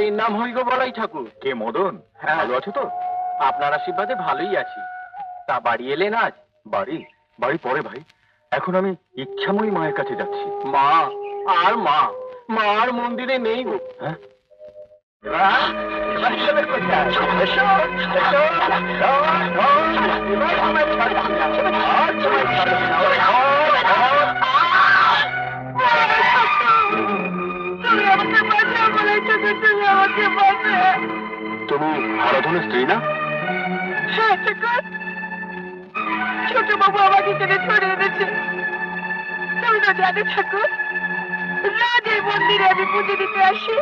এর নাম হই গো বলাই ঠাকুর। কে মদন? হ্যাঁ। ভালো আছো তো? আপনার আশীর্বাদে ভালোই আছি। তা বাড়ি এলেন আজ? বাড়ি বাড়ি পরে ভাই, এখন আমি ইচ্ছাময়ী মায়ের কাছে যাচ্ছি। মা আর মা, মা আর মন্দিরে নেই গো। হ্যাঁ, তুমি আরাধনার স্ত্রী না? ছোট বাবু আমাকে এখানে ধরে এনেছে। তুমি তো জানো ঠাকুর, রোজ এই মন্দিরে আমি পুজো দিতে আসি।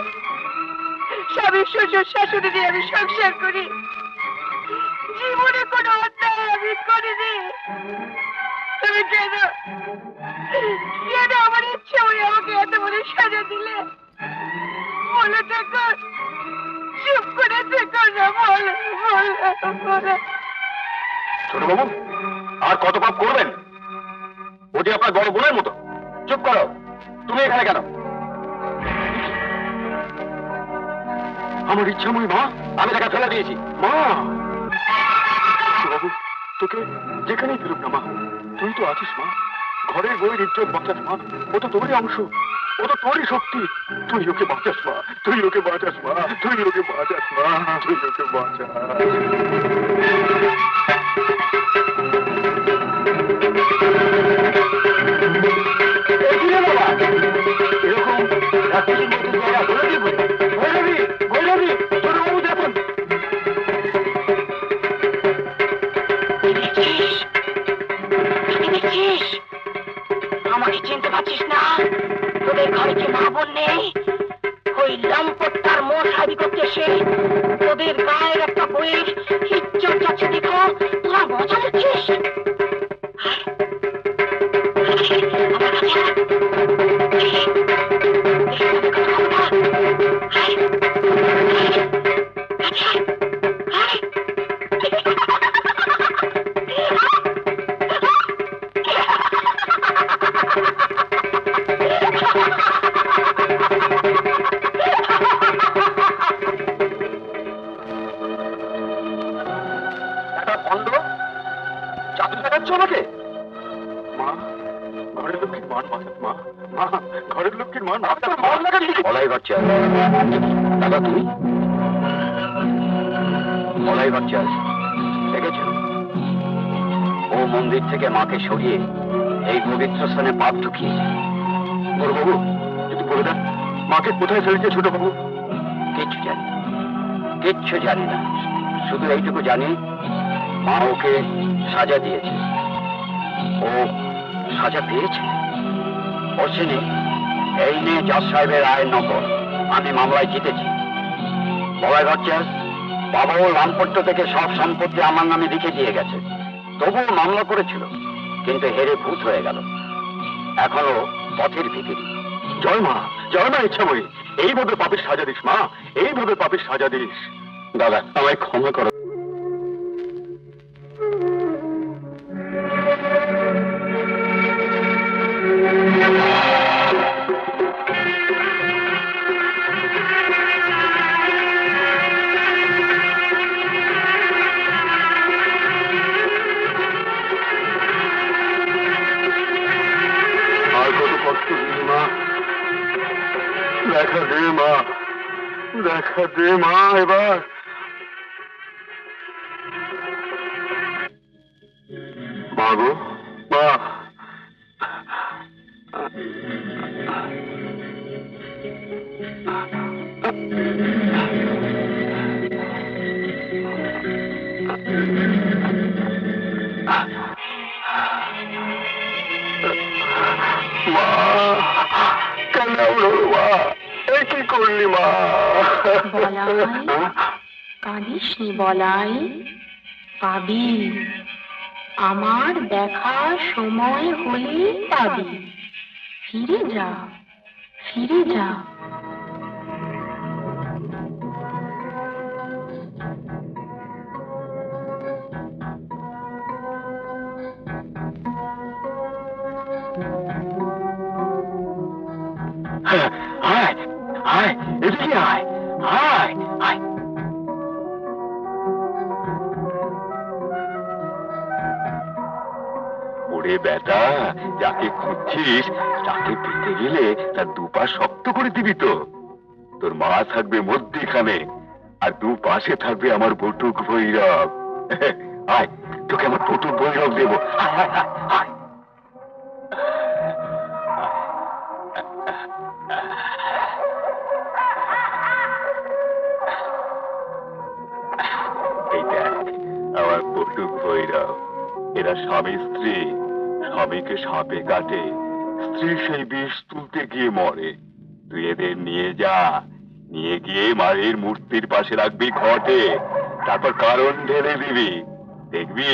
স্বামী শ্বশুর শাশুড়ি নিয়ে আমি সংসার করি। জীবনে কোনো অন্যায় আমি করিনি। তুমি কেন কেন আমার ইচ্ছে হয়ে আমাকে এত বড় সাজা দিলে? বলো ঠাকুর, চুপ করে থেকো না, বলো বলো। ছোট বাবু, আর কত পাপ করবেন? ও যে আপনার বড় বোনের মতো। চুপ করো। তুমি এখানে কেন? আমার ইচ্ছাময়ী মা, আমি তাকে ফেলে দিয়েছি। মা, বাবু তোকে যেখানেই ফেরুক না মা, তুই তো আছিস মা। ঘরের বইয়ের ইজ্জত বাঁচাস মা, ও তো তোরই অংশ, ও তো তোরই শক্তি। তুই ওকে বাঁচাস মা, তুই ওকে বাঁচাস মা, তুই ওকে বাঁচাস মা, তুই ওকে বাঁচাস। এরকম রাত্রির মধ্যে জায়গা বলে দিব। ভৈরবী, ভৈরবী, ছোট বাবু দেখুন। আমাকে চিনতে পারছিস না? তোদের ঘরে কি মা বোন নেই? ওই লম্পটটার মশারি করতে এসে তোদের গায়ের একটা বইয়ের ইজ্জত যাচ্ছে। দেখো তোরা মজা নিচ্ছিস। দাদা তুমি মলাই বাচ্চা দেখেছ? ও মন্দির থেকে মাকে সরিয়ে এই পবিত্র স্থানে পাপ ঢুকিয়েছে। বড়বাবু যদি বলে দেন মাকে কোথায় ফেলেছে ছোট বাবু? কিচ্ছু জানি, কিচ্ছু জানি না। শুধু এইটুকু জানি মা ওকে সাজা দিয়েছে। ও সাজা পেয়েছে। অশ্বিনী, এই নিয়ে জজ সাহেবের রায়ের নকল আমি মামলায় জিতেছি। বলাই বাচ্চা বাবাও লামপট্ট থেকে সব সম্পত্তি আমার নামে লিখে দিয়ে গেছে। তবুও মামলা করেছিল, কিন্তু হেরে ভূত হয়ে গেল। এখনো পথের ভিখিরি। জয় মা, জয় মা ইচ্ছাময়ী। এইভাবে পাপের সাজা দিস মা, এইভাবে পাপের সাজা দিস। দাদা আমায় ক্ষমা করো। দেখা দে মা, দেখা দে মা এবার। মা গো, মা। মা কেন মা, কি করলি মা? কাঁদিস নি বলাই, পাবি। আমার দেখা সময় হলে পাবি। ফিরে যা, ফিরে যা। আয় আয়, এদিকে আয়, আয়। আরে বেটা, যাকে খুঁজছিস তাকে পেতে গেলে তার দুপা শক্ত করে দিবি তো। তোর মা থাকবে মধ্যিখানে, আর দুপাশে থাকবে আমার বটুক ভৈরব। আয়, তোকে আমার বটুক ভৈরব দেবো। আয়, আয়, আয়, আয়। এই দেখ আমার বটুক ভৈরব। এরা স্বামী স্ত্রী, স্বামীকে সাপে কাটে, স্ত্রী সেই বিষ তুলতে গিয়ে মরে। তুই এদের নিয়ে যা, নিয়ে গিয়ে মায়ের মূর্তির পাশে রাখবি ঘটে, তারপর কারণ ঢেলে দিবি। দেখবি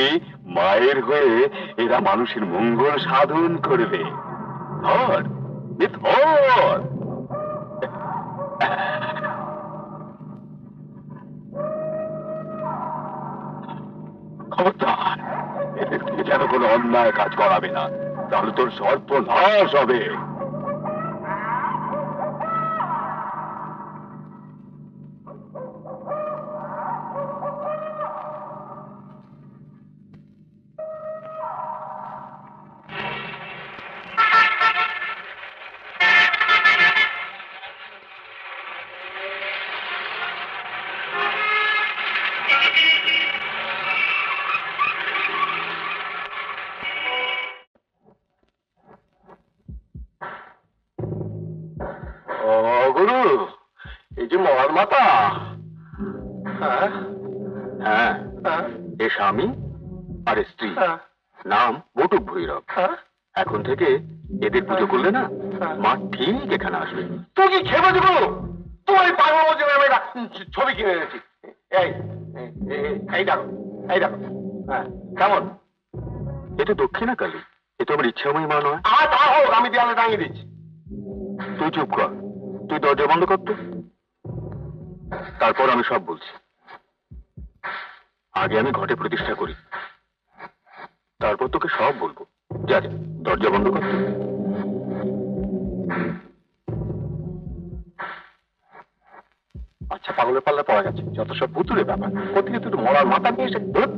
মায়ের হয়ে এরা মানুষের মঙ্গল সাধন করবে। ধর, ধর। খবরদার, এদের থেকে যেন কোনো অন্যায় কাজ করাবে না, তাহলে তোর সর্বনাশ হবে। ও গুরু, এই যে মরার মাথা। হ্যাঁ হ্যাঁ, এ স্বামী আর স্ত্রী, নাম বটুক ভৈরব। এখন থেকে এদের পুজো করলে না, মা ঠিক এখানে আসবে। তুই কি খেয়ে দেবো? তোমার পাগল আমি একটা ছবি কিনে এনেছি। এই এই দেখো, এই দেখো। হ্যাঁ, কেমন? এটা দক্ষিণা কালী, এ তো আমার ইচ্ছাময়ী মা নয়। তা হোক, আমি দেয়ালে টাঙিয়ে দিচ্ছি। তুই চুপ কর, তুই দরজা বন্ধ কর তো, তারপর আমি সব বলছি। আগে আমি ঘটে প্রতিষ্ঠা করি, তারপর তোকে সব বলবো। যা যা, দরজা বন্ধ কর। আচ্ছা, পাগলের পাল্লা পাওয়া গেছে, যত সব ভুতুরে ব্যাপার। কোথেকে তুই মরার মাথা নিয়ে এসে ধর।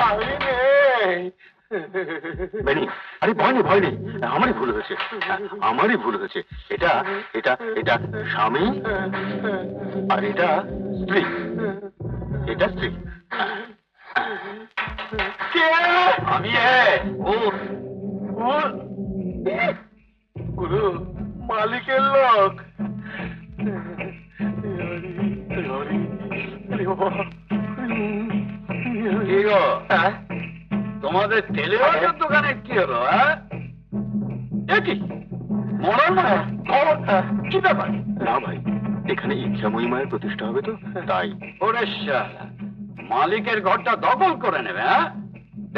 আমি নেই। বেনি, আরে ভয় নেই, ভয় নেই, আমারই ভুল হয়েছে, আমারই ভুল হয়েছে। এটা এটা এটা স্বামী, আর এটা স্ত্রী, এটা স্ত্রী। আমি গুরু, মালিকের লোক। তোমাদের টেলিভিশন দোকানে কি হলো? মরার মায়া কি ব্যাপার? না ভাই, এখানে ইচ্ছাময়ী মায়ের প্রতিষ্ঠা হবে তো, তাই। ওরে শালা, মালিকের ঘরটা দখল করে নেবে? হ্যাঁ,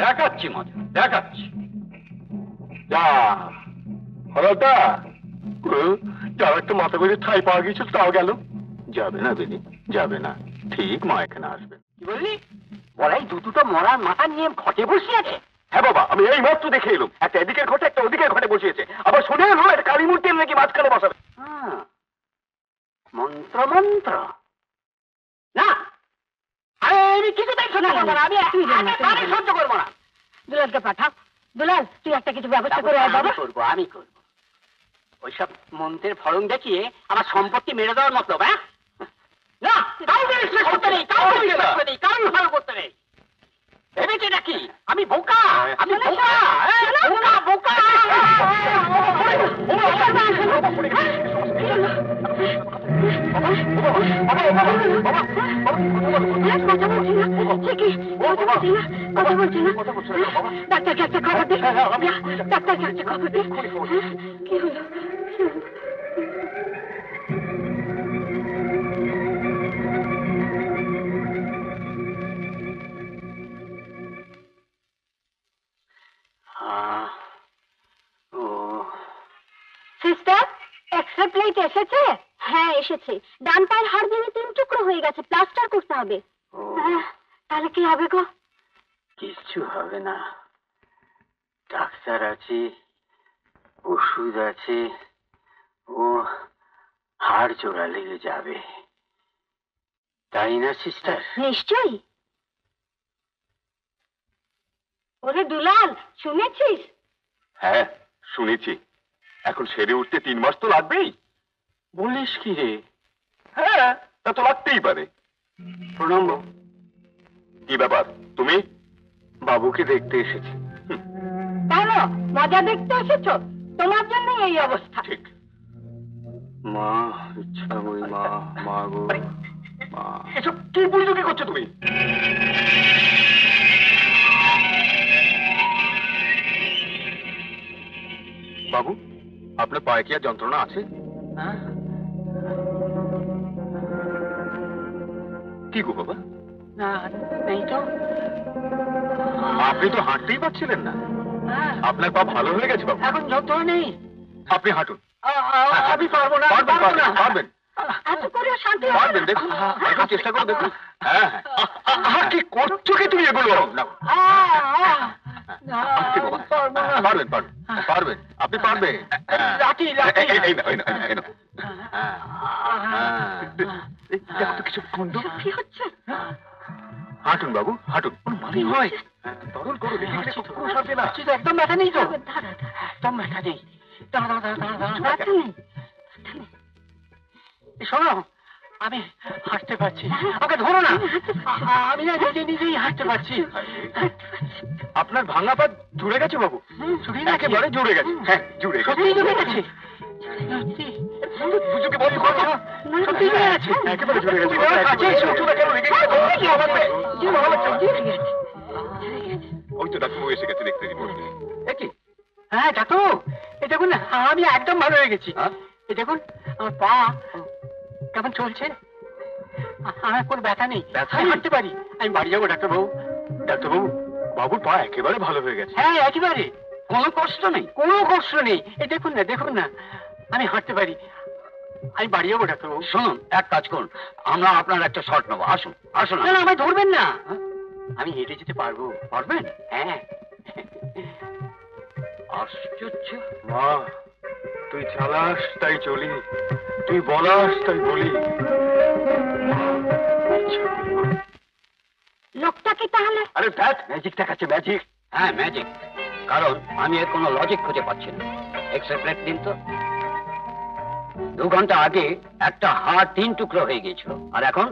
দেখাচ্ছি মজা, দেখাচ্ছি। যা হলোটা, যার একটা মাথা করে ঠাই পাওয়া গেছিল, তাও গেল। যাবে না বেনি, যাবে না, ঠিক মা এখানে আসবে। কি বললি? বলাই দুটো মরার মাথা নিয়ে ঘটে বসে আছে? হ্যাঁ বাবা, আমি এই মাত্র দেখে এলাম, একটা এদিকের ঘটে, একটা ওদিকের ঘটে বসিয়েছে। আবার শুনে এলো একটা কালী মূর্তি নাকি মাঝখানে বসাবে। মন্ত্র মন্ত্র না, আরে আমি কিছুতেই সহ্য করবো না, আমি সহ্য করবো না। দুলালকে পাঠাও। দুলাল, তুই একটা কিছু ব্যবস্থা করে আয় বাবা। আমি করবো। ওইসব মন্ত্রের ফলন দেখিয়ে আমার সম্পত্তি মেরে দেওয়ার মতলব? হ্যাঁ না, কাউকে বিশ্বাস করতে নেই, কাউকে বিশ্বাস করতে নেই, কাউকে ভালো করতে নেই। ভেবেছে নাকি আমি বোকা? আমি বোকা, বোকা বোকা। ডাক্তারকে একটা খবর দে, ডাক্তারকে একটা খবর দে। কি হলো? সিস্টার, এক্সরে প্লেট এসেছে? হ্যাঁ এসেছে। ডান পায়ের হাড় ভেঙে 3 টুকরো হয়ে গেছে, প্লাস্টার করতে হবে। তাহলে কি হবে গো? কিচ্ছু হবে না, ডাক্তার আছে, ওষুধ আছে, ও হাড় জোড়া লেগে যাবে, তাই না সিস্টার? নিশ্চয়ই। ওরে দুলাল, শুনেছিস? হ্যাঁ শুনেছি, এখন সেরে উঠতে 3 মাস তো লাগবেই। বলিস কি রে? হ্যাঁ তা তো লাগতেই পারে। প্রণাম বাবু। কি ব্যাপার, তুমি? বাবুকে দেখতে এসেছি। কেন মজা দেখতে এসেছো? তোমার জন্য এই অবস্থা। ঠিক। মা, ইচ্ছাময়ী মা, মা গো মা। এসব কি বুঝলো, কি করছো তুমি? বাবু, আপনার পায়ে কি আর যন্ত্রণা আছে? হ্যাঁ? কি গো বাবা, না, নেই তো। আপনি তো হাঁটতেই পারছিলেন না। হ্যাঁ, আপনার পা ভালো হয়ে গেছে বাবু। এখন যন্ত্রণা নেই। আপনি হাঁটুন। আমি পারবো না, পারবেন, পারবো না। পারবেন, এত করে শান্তি পারবেন, দেখুন, একবার চেষ্টা করে দেখুন। হ্যাঁ হ্যাঁ, কি করছো কি তুমি এগুলো? আস্তে বাবা, পারবেন, পারবেন, পারবেন, আপনি পারবেন। হ্যাঁ। লাঠি, লাঠি। এই নাও, এই নাও, এই নাও। হ্যাঁ, হ্যাঁ। এই, দেখো তো কিছু গন্ধ। কি হচ্ছে? হাঁটুন বাবু, হাঁটুন। কি হয়? তরল করুন, এদিকে কখনো সারবে না। কিছু তো একদম ব্যথা নেই তো। দাঁড়া, একদম ব্যথা নেই। দাঁড়া, দাঁড়া, দাঁড়া, দাঁড়া। ব্যথা নেই। শোনো, আমি হাঁটতে পারছি। আমাকে ধরো না। আমি না নিজে নিজেই হাঁটতে পারছি। আপনার ভাঙা পা জুড়ে গেছে বাবু। জুড়ে গেছে? একেবারে জুড়ে গেছে। হ্যাঁ, জুড়ে গেছে। সত্যি জুড়ে গেছে? সত্যি? বুঝুকে বন্ধ করো। সত্যি জুড়ে গেছে? একেবারে জুড়ে গেছে। তুমি আমার কাছে এসো। চুপটা কেন লেগে গেছে? ভালো লাগছে। জুড়ে গেছে। ওই তো ডাক্তারবাবু এসে গেছে, দেখতে রিপোর্ট। এ কি? হ্যাঁ ডাক্তার, এই দেখুন না, আমি একদম ভালো হয়ে গেছি। এই দেখুন আমার পা কেমন চলছে। আমার কোনো ব্যথা নেই, আমি হাঁটতে পারি। আমি বাড়ি যাবো ডাক্তারবাবু। ডাক্তারবাবু, বাবুর পা একেবারে ভালো হয়ে গেছে। হ্যাঁ একেবারে কোনো কষ্ট নেই, কোনো কষ্ট নেই। এই দেখুন না, দেখুন না, আমি হাঁটতে পারি। আমি বাড়ি যাবো ডাক্তারবাবু। শুনুন, এক কাজ করুন, আমরা আপনার একটা শট নেবো। আসুন, আসুন। না না, আমায় ধরবেন না। আমি হেঁটে যেতে পারবো। পারবেন? হ্যাঁ। আশ্চর্য। মা, তুই চালাস তাই চলি, তুই বলাস তাই বলি। লোকটাকে তাহলে আরে ধ্যাত, ম্যাজিক দেখাচ্ছে, ম্যাজিক। হ্যাঁ, ম্যাজিক। কারণ আমি এর কোনো লজিক খুঁজে পাচ্ছি না। এক্স রে প্লেট দিন তো। 2 ঘন্টা আগে একটা হাড় 3 টুকরো হয়ে গিয়েছিল, আর এখন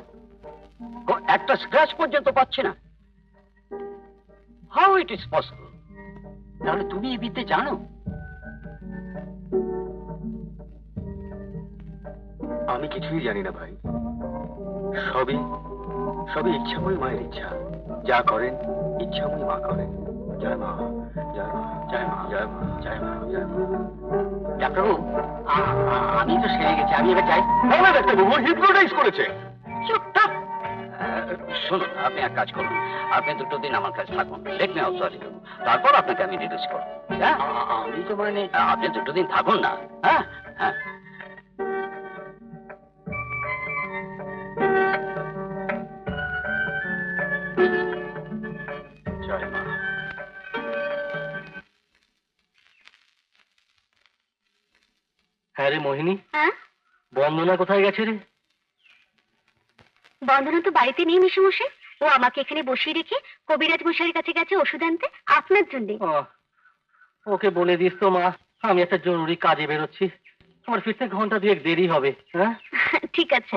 একটা স্ক্র্যাচ পর্যন্ত পাচ্ছি না। How it is possible? তাহলে তুমি এই বিদ্যে জানো? আমি কিছুই জানি না ভাই। সবই সবই ইচ্ছাময়ী মায়ের ইচ্ছা। যা করেন ইচ্ছাময়ী মা করেন। জয় মা, জয় মা, জয় মা, জয় মা, জয় মা, জয় মা। ডাক্তারবাবু, আমি তো সেরে গেছি, আমি এবার যাই। না না ডাক্তারবাবু, হিপনোটাইজ করেছে। চুপ থাক। শুনুন, আপনি এক কাজ করুন, আপনি 2 দিন আমার কাছে থাকুন, দেখুন সরি, তারপর আপনাকে আমি রিলিজ করব। হ্যাঁ, আমি তো মানে আপনি 2 দিন থাকুন না। হ্যাঁ হ্যাঁ। জয় মা। হ্যাঁ রে মোহিনী, হ্যাঁ, বন্দনা কোথায় গেছে রে? বন্দনা তো বাড়িতে নেই মেশামশাই। ও আমাকে এখানে বসিয়ে রেখে কবিরাজ মশাইয়ের কাছে গেছে ওষুধ আনতে আপনার জন্য। ওকে বলে দিস তো মা, আমি একটা জরুরি কাজে বেরোচ্ছি। আমার ফিরতে ঘন্টা 2 দেরি হবে। হ্যাঁ, ঠিক আছে।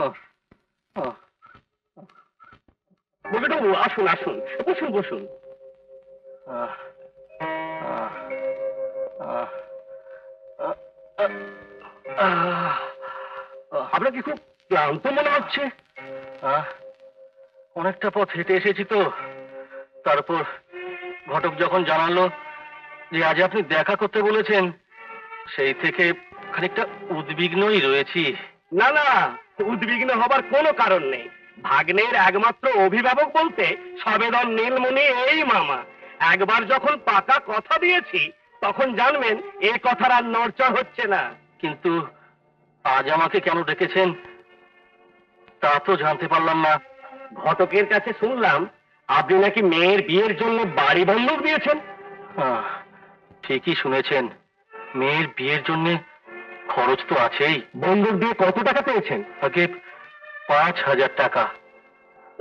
বলবেন আসুন, আসুন, বসুন, বসুন। আপনাকে খুব ক্লান্ত মনে হচ্ছে। অনেকটা পথ হেঁটে এসেছি তো। তারপর ঘটক যখন জানালো যে আজ আপনি দেখা করতে বলেছেন, সেই থেকে খানিকটা উদ্বিগ্নই রয়েছি। না না, উদ্বিগ্ন হবার কোনো কারণ নেই। ভাগ্নের একমাত্র অভিভাবক বলতে সবেদন নীলমণি এই মামা। একবার যখন পাকা কথা দিয়েছি, তখন জানবেন এ কথার আর নড়চড় হচ্ছে না। কিন্তু আজ আমাকে কেন ডেকেছেন তা তো জানতে পারলাম না। ঘটকের কাছে শুনলাম আপনি নাকি মেয়ের বিয়ের জন্য বাড়ি বন্ধক দিয়েছেন? ঠিকই শুনেছেন, মেয়ের বিয়ের জন্য খরচ তো আছেই। বন্ধক দিয়ে কত টাকা পেয়েছেন? আগে 5,000 টাকা।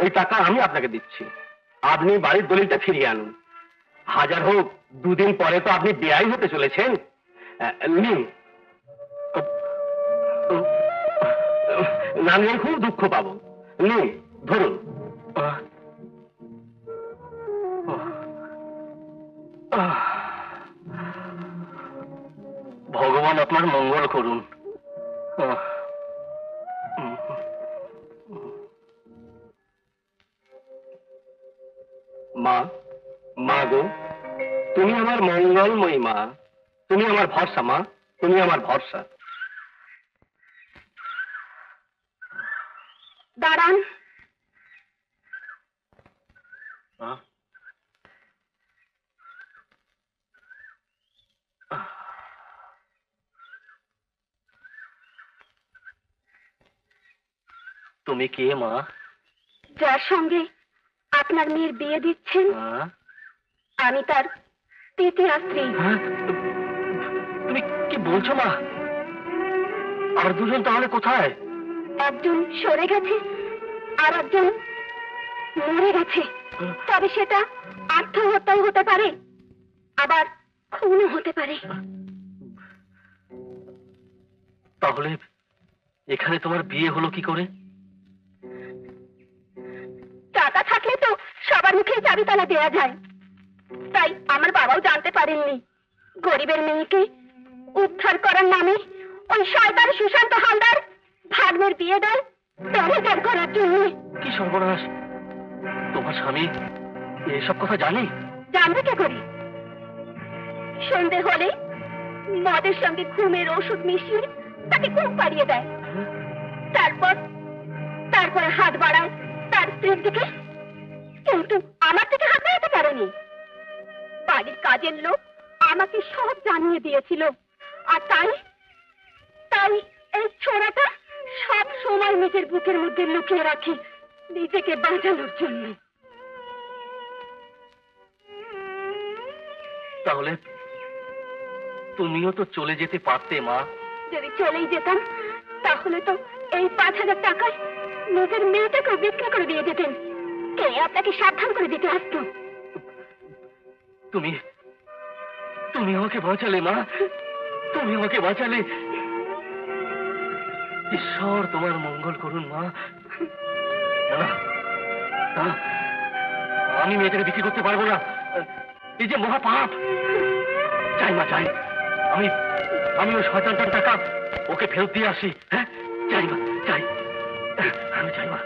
ওই টাকা আমি আপনাকে দিচ্ছি, আপনি বাড়ির দলিলটা ফিরিয়ে আনুন। হাজার হোক 2 দিন পরে তো আপনি বেয়াই হতে চলেছেন। নিন, না নিলে খুব দুঃখ পাবো। নিন, ধরুন। ভগবান আপনার মঙ্গল করুন। মা, মা গো, তুমি আমার মঙ্গলময়ী মা, তুমি আমার ভরসা মা, তুমি আমার ভরসা। দাঁড়ান। তুমি কে মা? যার সঙ্গে আপনার মেয়ের বিয়ে দিচ্ছেন আমি তার তৃতীয় স্ত্রী। তুমি কি বলছো মা? আর দুজন তাহলে কোথায়? একজন সরে গেছে আর একজন মরে গেছে। তবে সেটা আত্মহত্যাও হতে পারে, আবার খুনও হতে পারে। তাহলে এখানে তোমার বিয়ে হলো কি করে? টাকা থাকলে তো সবার মুখে চাবিতালা দেওয়া যায়, তাই আমার বাবাও জানতে পারেননি। গরিবের মেয়েকে উদ্ধার করার নামে ওই শয়তান সুশান্ত হালদার ভাগ্নের বিয়ে দেয় দরজার করার জন্য। কি সর্বনাশ! তোমার স্বামী এসব কথা জানে? জানবে কে করে? সন্ধে হলে মদের সঙ্গে ঘুমের ওষুধ মিশিয়ে তাকে ঘুম পাড়িয়ে দেয়। তারপরে হাত বাড়ায় তার স্ত্রীর দিকে, কিন্তু আমার দিকে হাত বাড়াতে পারেনি। বাড়ির কাজের লোক আমাকে সব জানিয়ে দিয়েছিল, আর তাই এই ছোড়াটা সব সময় নিজের বুকের মধ্যে লুকিয়ে রাখি নিজেকে বাঁচানোর জন্য। তাহলে তুমিও তো চলে যেতে পারতে মা। যদি চলেই যেতাম তাহলে তো এই 5,000 টাকায় নিজের মেয়েটাকে বিক্রি করে দিয়ে যেতেন। কে আপনাকে সাবধান করে দিতে আসতো? তুমি আমাকে বাঁচালে মা, তুমি আমাকে বাঁচালে। ঈশ্বর তোমার মঙ্গল করুন মা। না, আমি মেয়েটাকে বিক্রি করতে পারবো না, এই যে মহাপাপ। চাই মা, চাই। আমি ওই শয়তানটার টাকা ওকে ফেরত দিয়ে আসি। হ্যাঁ, চাই মা, চাই। আমি চাই মা।